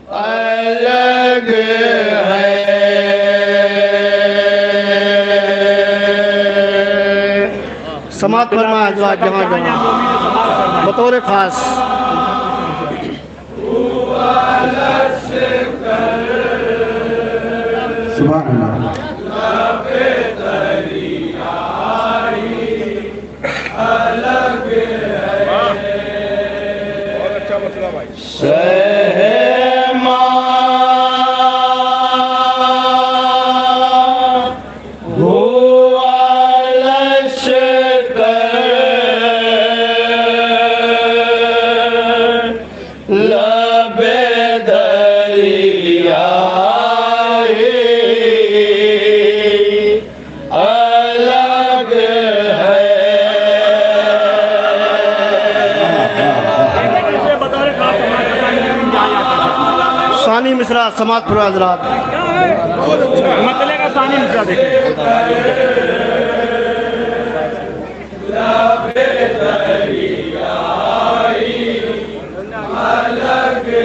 अलग है। समात फरमाए जहाँ जहाँ बतौर खास। सुभान अल्लाह। अलग है। बहुत अच्छा मसला भाई। सहमा हुआ लश्कर लबे दरिया अलग है। सानी मिश्रा समात फरमाए हजरात। मतले का सानी मिश्रा देखिए। अलग है।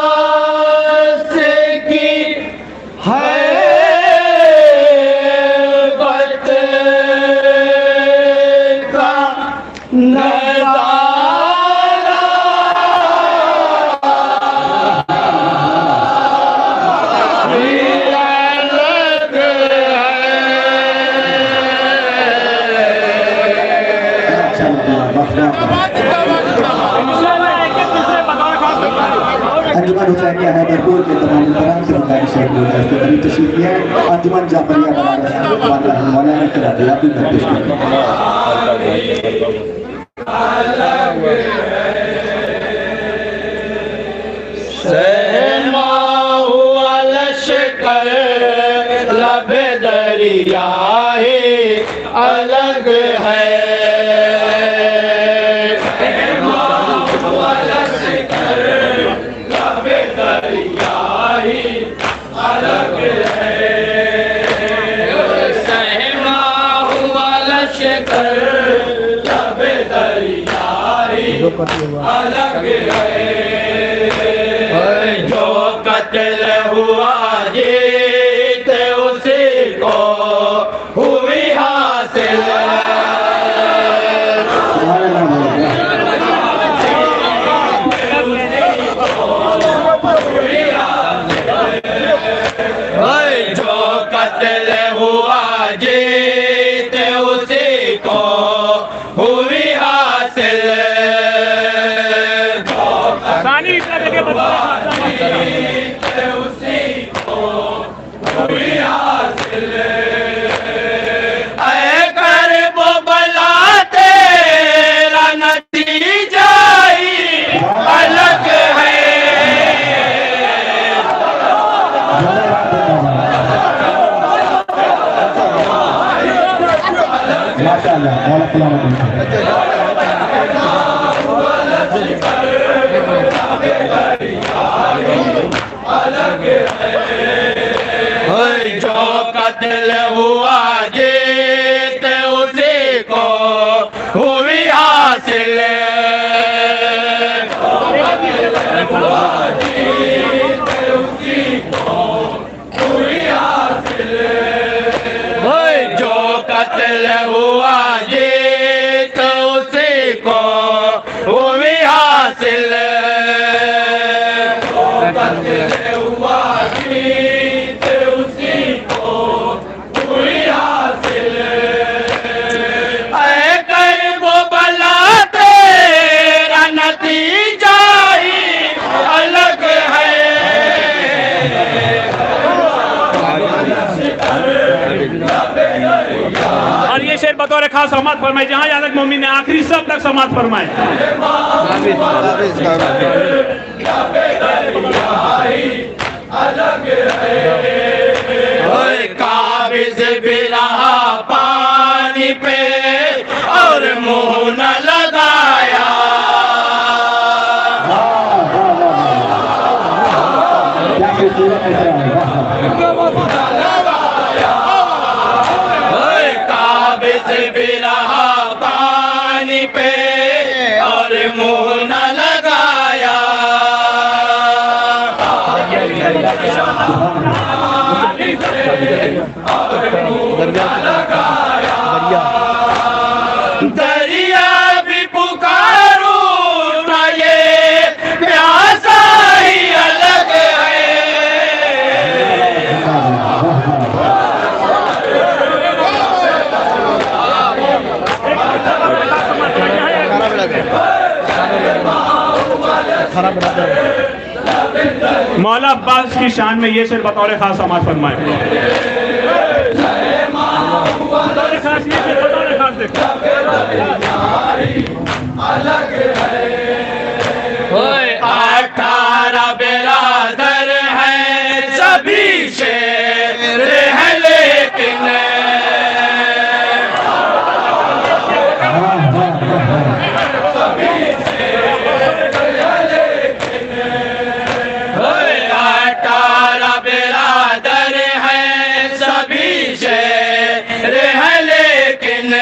आवाज़ की है बत का नज़ारा अलग अंजुमन हुसैनिया हैदरपुर के तमाम तमाम से गुजारिश है कि इसके करीब तशरीफ लिया अंजुमन जाफरिया बनारस वाला मौलाना के राजा भी पेश करें। सहमा हुआ लश्कर लबे दरिया अलग है। अलग है। सहमा हुआ लश्कर लबे दरिया अलग है। जो कत्ल हुआ जीत उसी को हुई हासिल। जो कत्ल हुआ जीत उसी को हुई हासिल। सानी मिश्रा देखिए। उसी को हुई हासिल। ऐ करब बला तेरा नतीजा ही अलग है। माशाअल्लाह मौला सलामत अलग है। जो कत्ल हुआ जीत उसी को हुई हासिल। हुआ जीत उसी को हुई हासिल। जो कत्ल हुआ जीत उसी को हुई हासिल। हुआ जीत उसी को हुई हासिल। ऐ करब बला तेरा नतीजा ही अलग है। और ये शेर बतौर खास समात फरमाए जहाँ जहाँ तक मोमिन ने आखिरी सब तक समात फरमाए। अलग है। काबिज भी रहा पानी पे और मुंह न लगाया। काबिज भी रहा पानी दरिया भी पुकारो ना ये प्यासा ही अलग है। मौला अब्बास की शान में ये शेर बतौर खास समाज फरमाए। बतौर खास ये शेर बतौर खास देखो। ओए 18 बिरादर हैं सभी शेर है लेकिन ओए 18 बिरादर हैं सभी शेर है लेकिन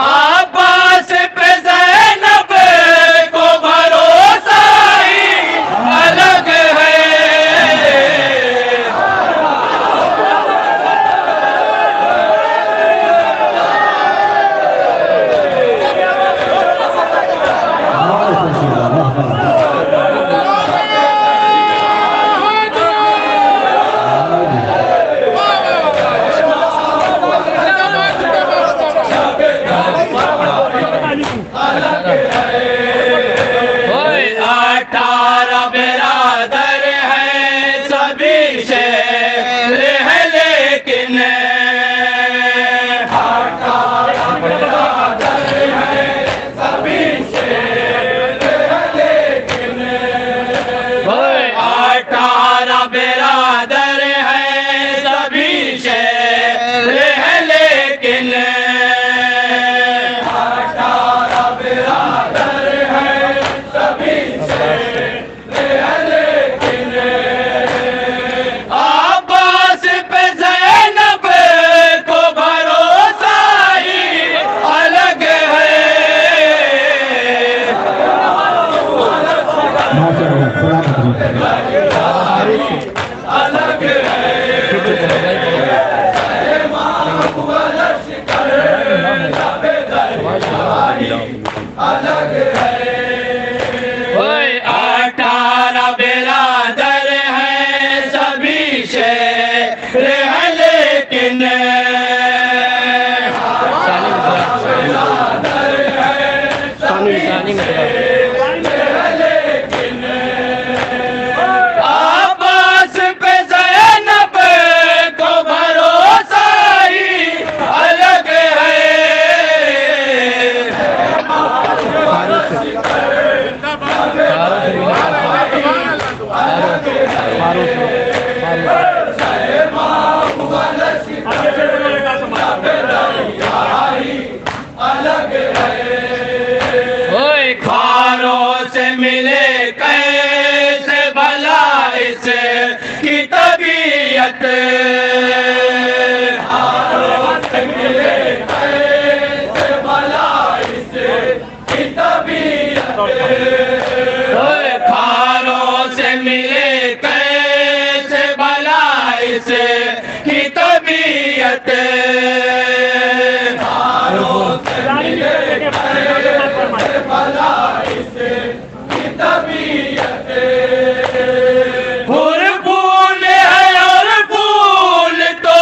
अब्बास पे ज़ैनब को भरोसा ही अलग है। ओए 18 बिरादर हैं सभी शेर है लेकिन ओए 18 बिरादर हैं सभी शेर है लेकिन अब्बास पे ज़ैनब को भरोसा ही अलग है। ओए 18 बिरादर हैं सभी शेर है लेकिन अब्बास पे ज़ैनब को भरोसा ही अलग है। ओए खारों से मिले कैसे भला इस की तबीयत खारों से मिले कैसे भला इस की तबीयत ओए खारों से मिले कैसे भला इस की तबीयत फूल फूल है और फूल तो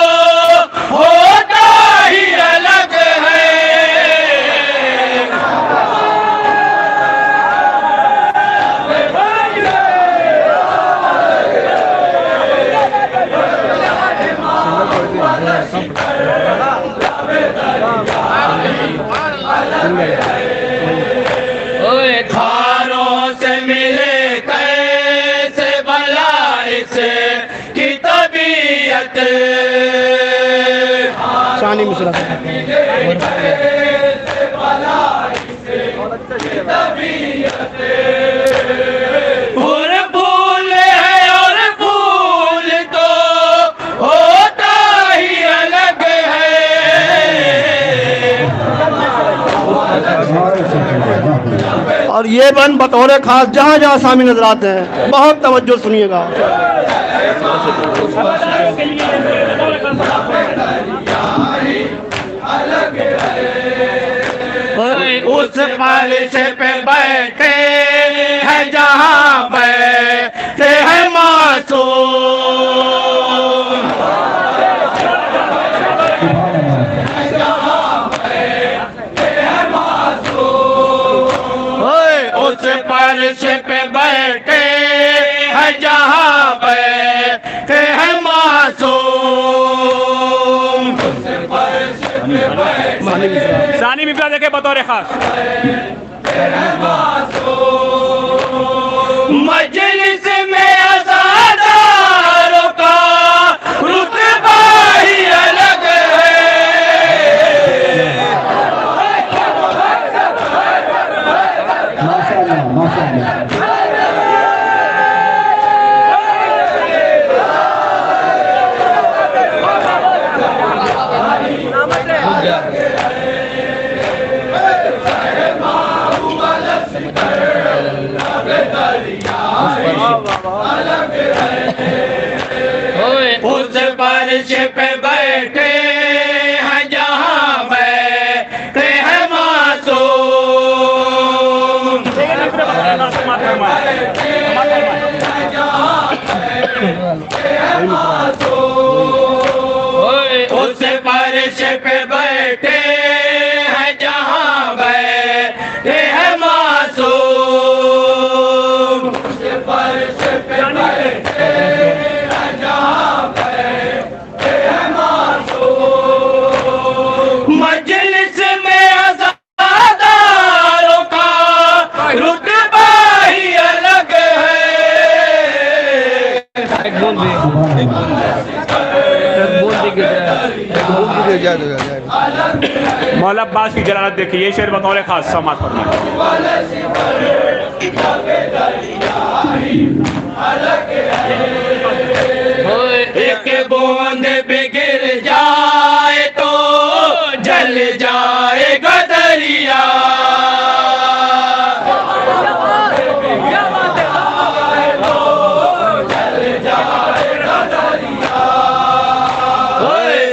होता ही अलग है। ओए खारों से मिले कैसे भला इस की तबीयत शानी मिश्रा फूल फूल है और फूल तो होता ही अलग है। एवं बतौर खास जहाँ जहाँ शामी नजर आते हैं, बहुत तवज्जो सुनिएगा। उस फर्श पे बैठे हैं जहाँ बैठे हैं मासूम, उस फर्श पे बैठे हैं जहाँ बैठे हैं मासूम, सानी मिफ्ता देखे बतौर खास। मजलिस में अज़ादारों का रुतबा ही अलग है, माशाअल्लाह माशाअल्लाह। उस फर्श पे बैठे हैं जहाँ बैठे हैं मासूम, उस फर्श पे बैठे हैं जहाँ बैठे हैं मासूम, उस फर्श पे बैठे हैं जहाँ बैठे हैं मासूम, मजलिस में अज़ादारों का रुतबा ही अलग है। मौला अब्बास की जलालत देखिए, ये शेर बतौर खास समात फरमाइए। एक बूंद भी गिर जाए तो जल जाएगा दरिया,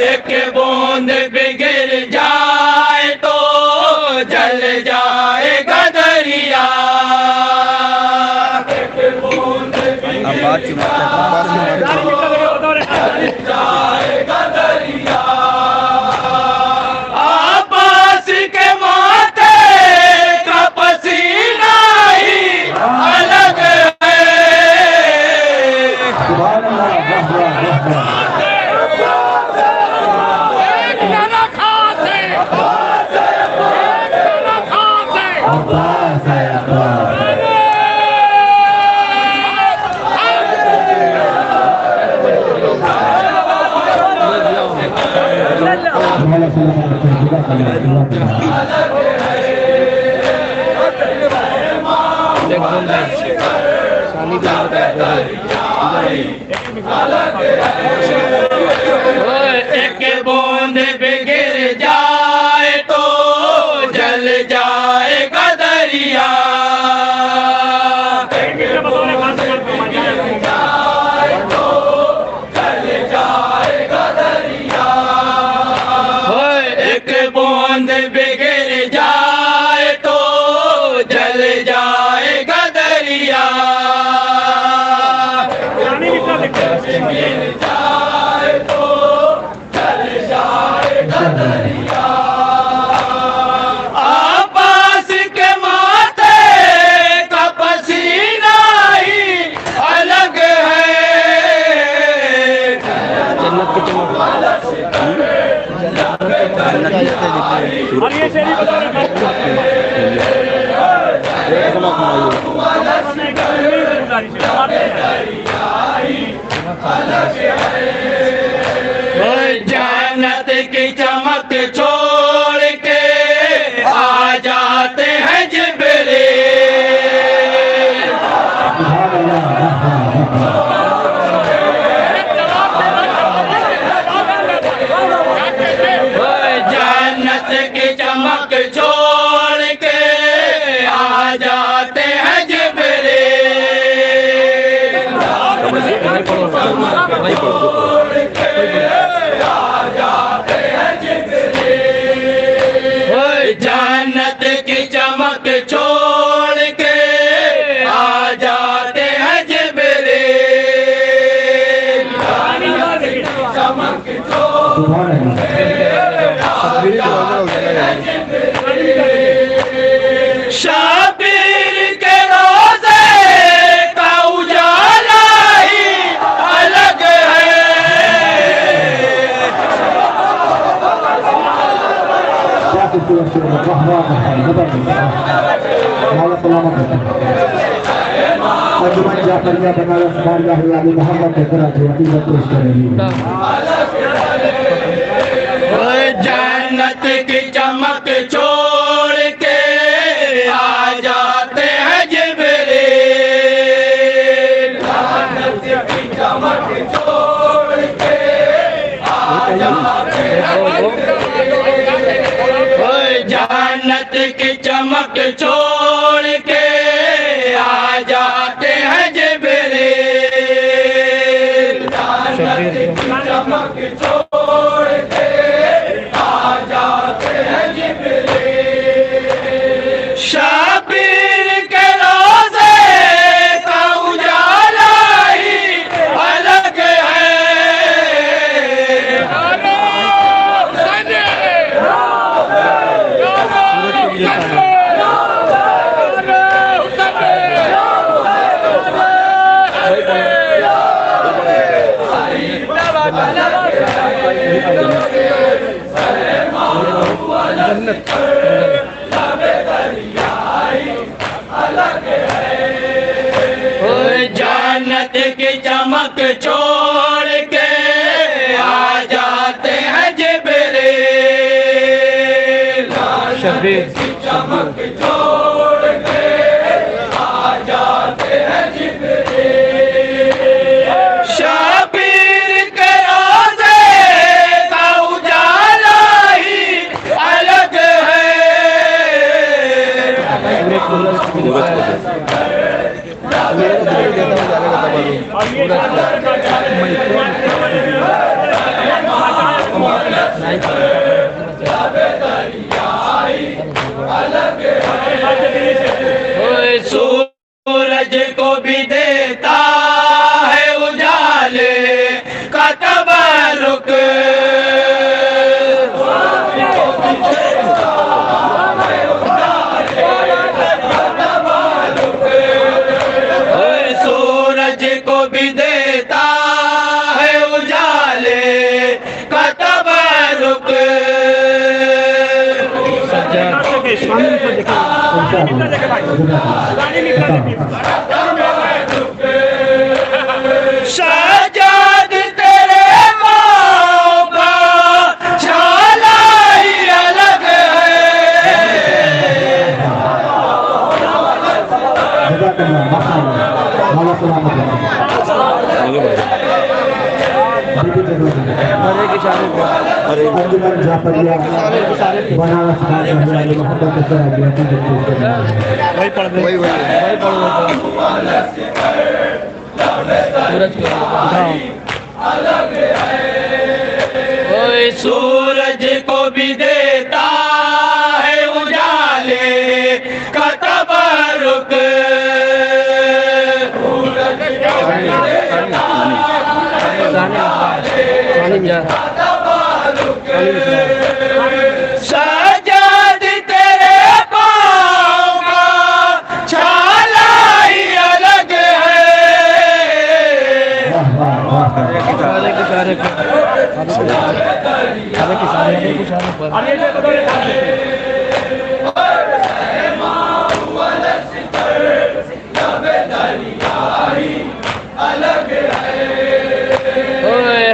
एक बूंद भी गिर जाए तो जल जाएगा दरिया, एक बूंद भी जाएगा दरिया, आबास के माथे का पसीना ही अलग है, सुभान अल्लाह, वाह वाह वाह। अब्बास है अब्बास। एक बूंद भी गिर जाए तो जल जाएगा दरिया, एक बूंद भी गिर जाए तो जल जाएगा दरिया, गिर जाए तो जल जाएगा दरिया, आबास के माथे का पसीना ही अलग है, और ये शेर बतौर जन्नत की चमक छोड़ के आ जाते हैं जिब्रील, जन्नत की चमक छोड़ के आ जाते सुभान शाबिर के रोजे का उजाला ही अलग है। अंजुमन जाफरिया बनारस बारगाह वाली मोहम्मद के कराची अकीदत पेश करेंगी। जन्नत की चमक छोड़ के आ जाते हैं जिब्रील। जन्नत की चमक छोड़ के आ जाते हैं जिब्रील। जन्नत की चमक छोड़ के आ जाते हैं जिब्रील। जन्नत की चमक छोड़ के शाबिर के रोज़े का उजाला ही अलग है। जन्नत की चमक छोड़ के आ जाते हैं जिब्रील। जन्नत की चमक छोड़ के आ जाते हैं जिब्रील। शाबिर के रोज़े का उजाला ही अलग है। सूरज को भी देता है उजाले का तबरुक। सूरज को भी देता है उजाले का तबरुक। सजाद तेरे पाँव का छाला ही अलग है। अंजुमन जाफरिया बनारस बारगाह वाली मोहम्मद के कराची अकीदत पेश करेंगी। वही पढ़ दे वही सूरज को भी देता है उजाले का तबरुक। सजाद तेरे पाँव का छाला ही अलग है।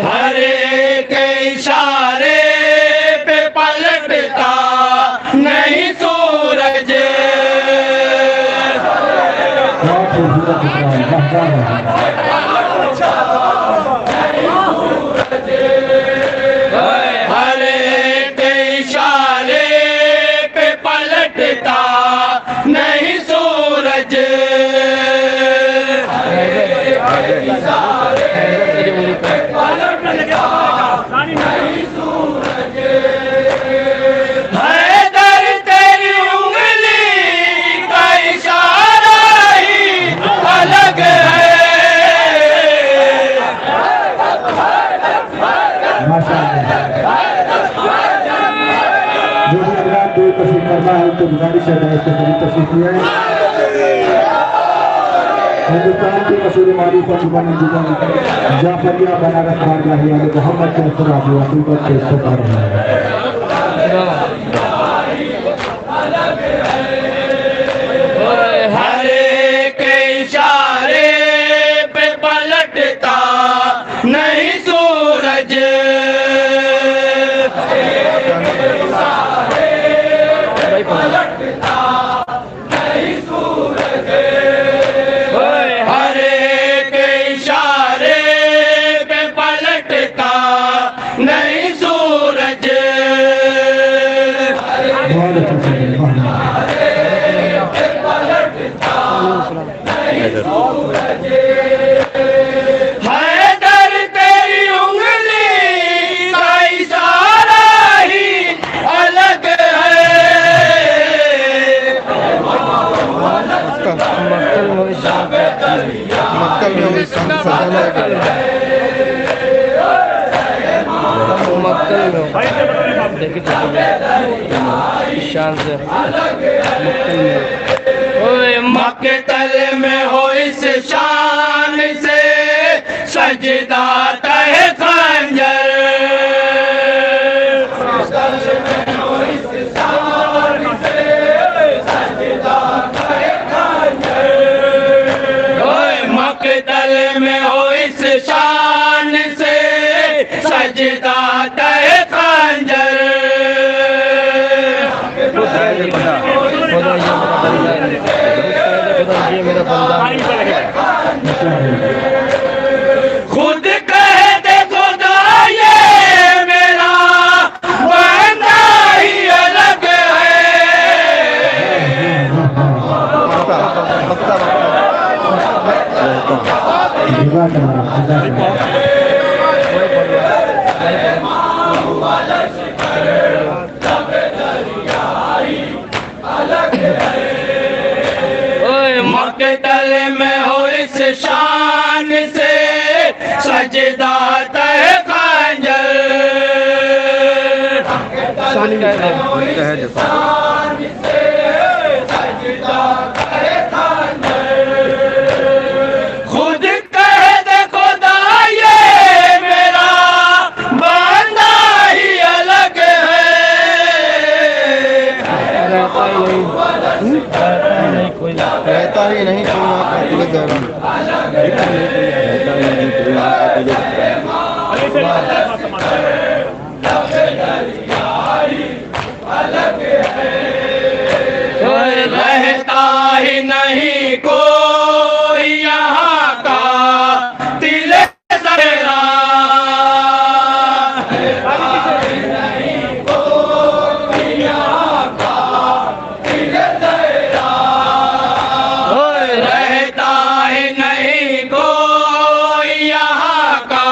हर एक इशारे पे पलटता नहीं सूरज। हर एक इशारे पे पलटता नहीं सूरज। हैदर तेरी उंगली का इशारा ही अलग है। वाला है तो गुजारिश है इसके करीब तशरीफ ले आए। हिंदुस्तान की मशहूर मारूफ अंजुमन जाफरिया बनारस बारगाही वाले मोहम्मद के असराबी हकीकत से सफा रहे हैं। हर एक इशारे पे पलटता नहीं सूरज, हर एक इशारे पे पलटता नहीं सूरज। हैदर तेरी उंगली का इशारा ही अलग है। शान से मक्तल में हो इस शान से सजदा तहे खंजर। मक्तल में हो इस शान से सजदा तहे खंजर। खुद कह दे खुदा ये मेरा बंदा ही अलग है। मक्तल में हो इस शान से सजदा तहे खंजर। खुद कह दे खुदा ये मेरा बंदा ही अलग है। रहता ही नहीं रहता ही नहीं कोई यहाँ का दिल जरा। रहता ही नहीं कोई यहाँ का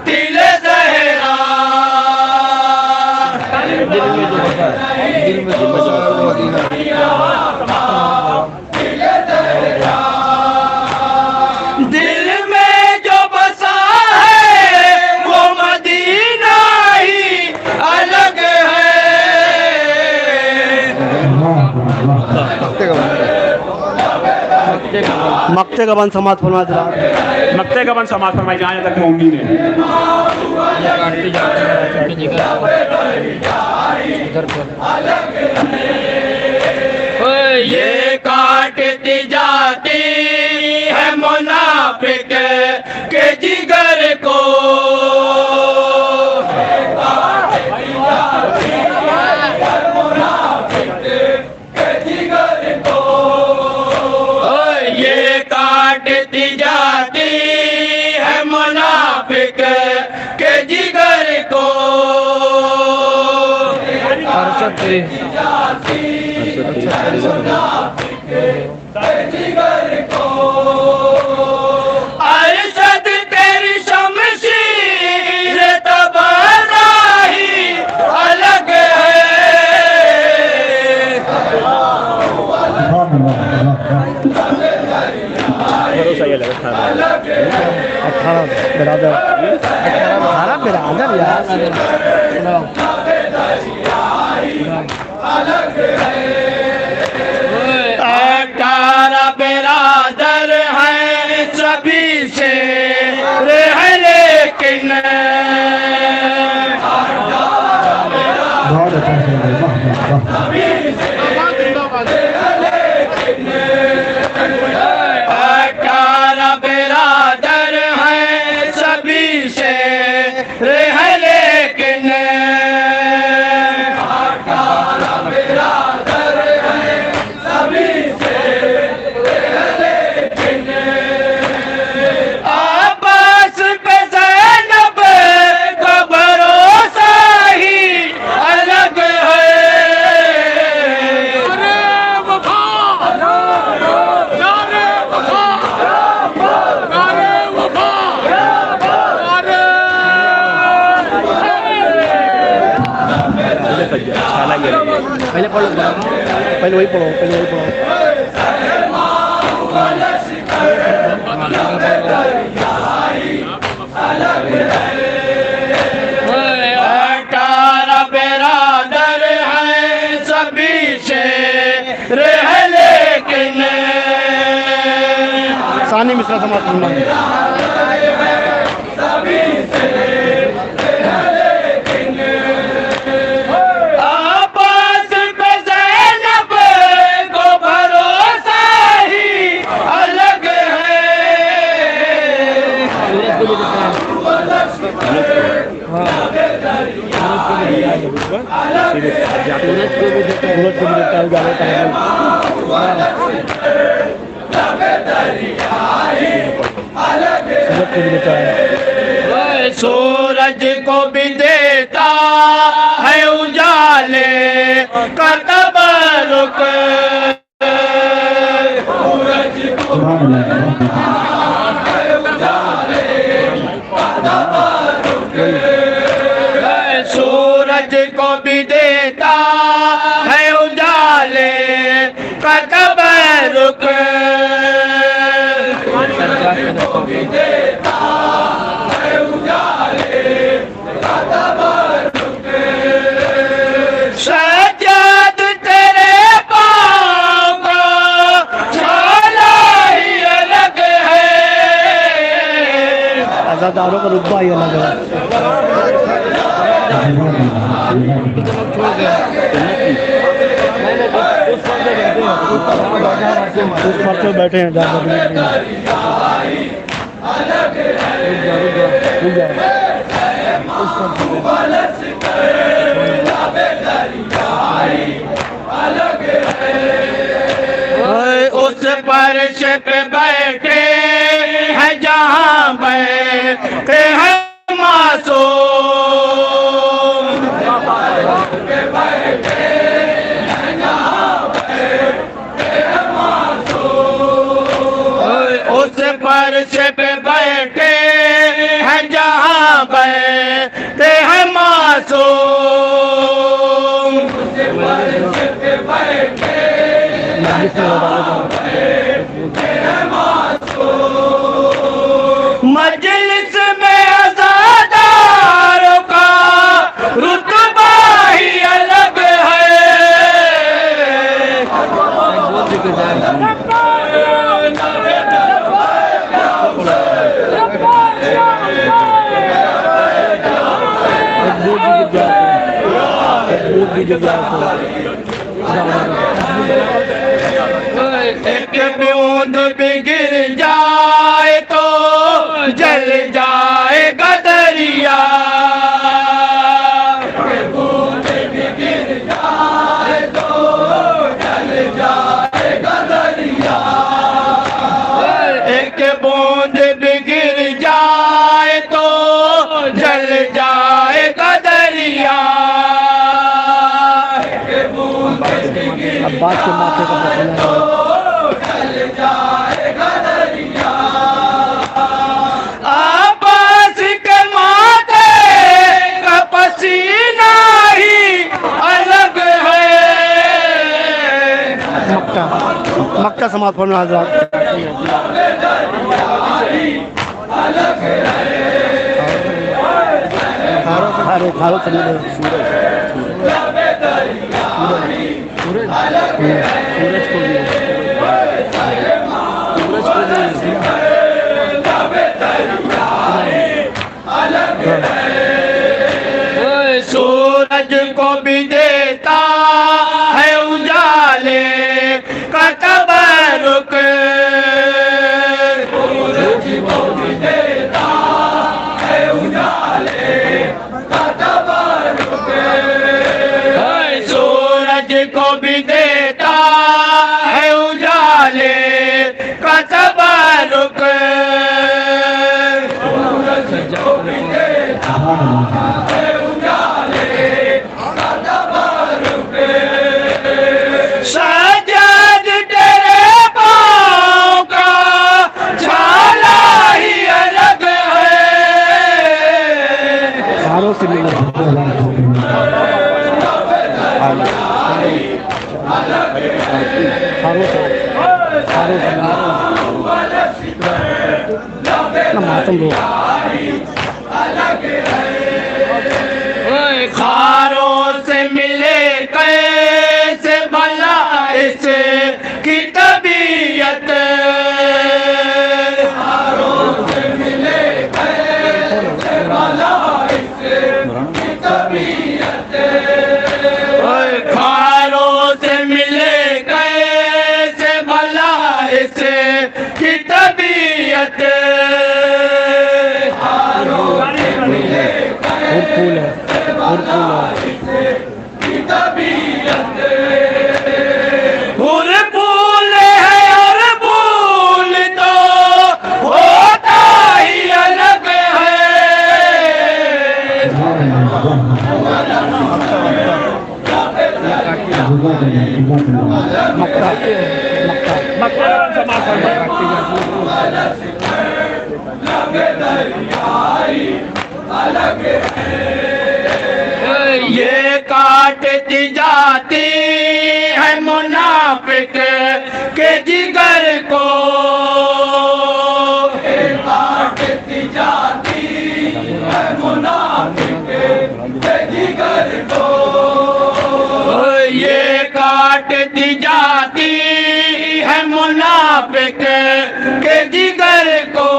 दिल जहरा। दिल में जो बसा है वो मदीना ही अलग है। मक्ते का बंद समाज फरमा जनाब। मक्ते का बन समाज फरमाई जहाँ तक मोमिन है। ये काटती जाती है मुनाफिक के जिगर को। ये काटती जाती है मुनाफिक के जिगर को। अरशद तेरी शमशीर तबाही अलग है। बिरादर 18 बिरादर यार अठारह बिरादर हैं सभी से है लेकिन बहुत अच्छा अठारह बिरादर हैं सभी से है लेकिन आबास पे ज़ैनब का भरोसा ही अलग है। पहले पढ़ो, पहले वही पढ़ो, पहले वही पढ़ो। अठारह बिरादर हैं सभी से है लेकिन सानी मिश्रा समाज प्रधान। आबास पे ज़ैनब को भरोसा ही अलग है। सूरज को भी देता है उजाले का तबरुक। सूरज को भी देता है उजाले का तबरुक। सज्जाद तेरे पाँव का छाला ही अलग है। आजादारों का रुतबा ही अलग है। उस पर तो बैठे हैं उस फर्श पे बैठे हैं जहाँ बैठे हैं मासूम। उस फर्श पे बैठे हैं जहाँ बैठे हैं मासूम। मजलिस में आज़ादारों का रुतबा ही अलग है। एक बूंद भी गिर जाए तो जल जाएगा दरिया। एक बूंद भी गिर जाए तो जल जाएगा दरिया। एक बूंद भी गिर जाए तो जल जाएगा दरिया। अब्बास के माथे का पसीना अब्बास के माथे का पसीना ही अलग है। मक्का समाज फरमा हजरात। खारो सूरज को भी सूरज को भी देता है उजाले का तबरुक, सूरज को भी देता है उजाले का तबरुक, सूरज को भी देता है उजाले का तबरुक, सूरज को भी देता है उजाले का तबरुक, सजद तेरे पाँव का झाला ही अलग है, सारों से मिला मातम लोग खारों से मिले कैसे भला इस की तबीयत, खारों से मिले कैसे भला इस की तबीयत, खारों से मिले कैसे भला इस की तबीयत, और फूल है और फूल है और फूल तो होता ही अलग है, मक्का मक्का समापन ये काटती जाती है मुनाफिक के जिगर को, ये काटती जाती है मुनाफिक के जिगर को, ये काटती जाती है मुनाफिक के जिगर को,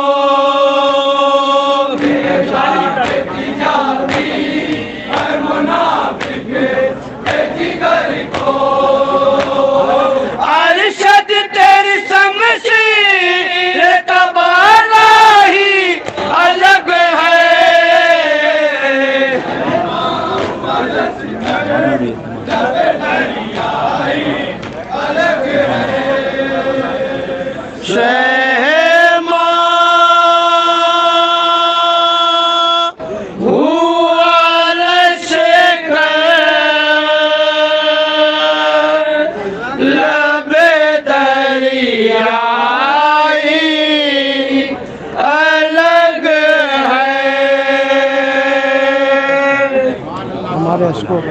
अरशद तेरी शमशीर तबाला ही अलग है, हमारे स्कोप